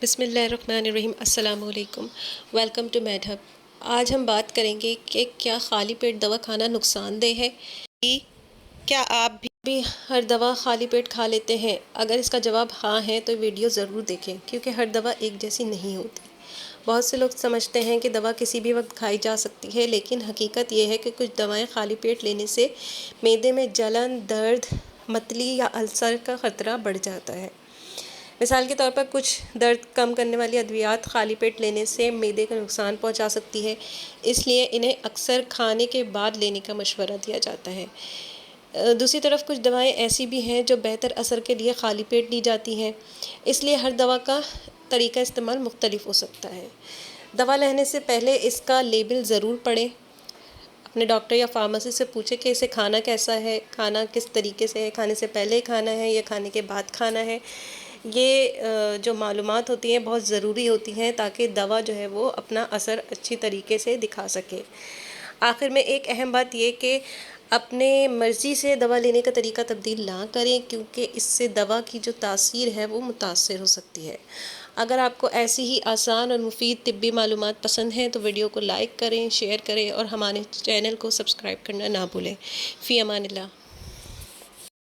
بسم اللہ الرحمن الرحیم۔ السلام علیکم، ویلکم ٹو میڈ ہب۔ آج ہم بات کریں گے کہ کیا خالی پیٹ دوا کھانا نقصان دہ ہے؟ کیا آپ بھی ہر دوا خالی پیٹ کھا لیتے ہیں؟ اگر اس کا جواب ہاں ہے تو ویڈیو ضرور دیکھیں، کیونکہ ہر دوا ایک جیسی نہیں ہوتی۔ بہت سے لوگ سمجھتے ہیں کہ دوا کسی بھی وقت کھائی جا سکتی ہے، لیکن حقیقت یہ ہے کہ کچھ دوائیں خالی پیٹ لینے سے معدے میں جلن، درد، متلی یا السر کا خطرہ بڑھ جاتا ہے۔ مثال کے طور پر کچھ درد کم کرنے والی ادویات خالی پیٹ لینے سے معدے کو نقصان پہنچا سکتی ہے، اس لیے انہیں اکثر کھانے کے بعد لینے کا مشورہ دیا جاتا ہے۔ دوسری طرف کچھ دوائیں ایسی بھی ہیں جو بہتر اثر کے لیے خالی پیٹ لی جاتی ہیں، اس لیے ہر دوا کا طریقہ استعمال مختلف ہو سکتا ہے۔ دوا لینے سے پہلے اس کا لیبل ضرور پڑھیں۔ اپنے ڈاکٹر یا فارمیسسٹ سے پوچھیں کہ اسے کھانا کیسا ہے، کھانا کس طریقے سے ہے، کھانے سے پہلے کھانا ہے یا کھانے کے بعد کھانا ہے۔ یہ جو معلومات ہوتی ہیں بہت ضروری ہوتی ہیں تاکہ دوا جو ہے وہ اپنا اثر اچھی طریقے سے دکھا سکے۔ آخر میں ایک اہم بات یہ کہ اپنے مرضی سے دوا لینے کا طریقہ تبدیل نہ کریں، کیونکہ اس سے دوا کی جو تاثیر ہے وہ متاثر ہو سکتی ہے۔ اگر آپ کو ایسی ہی آسان اور مفید طبی معلومات پسند ہیں تو ویڈیو کو لائک کریں، شیئر کریں اور ہمارے چینل کو سبسکرائب کرنا نہ بھولیں۔ فی امان اللہ۔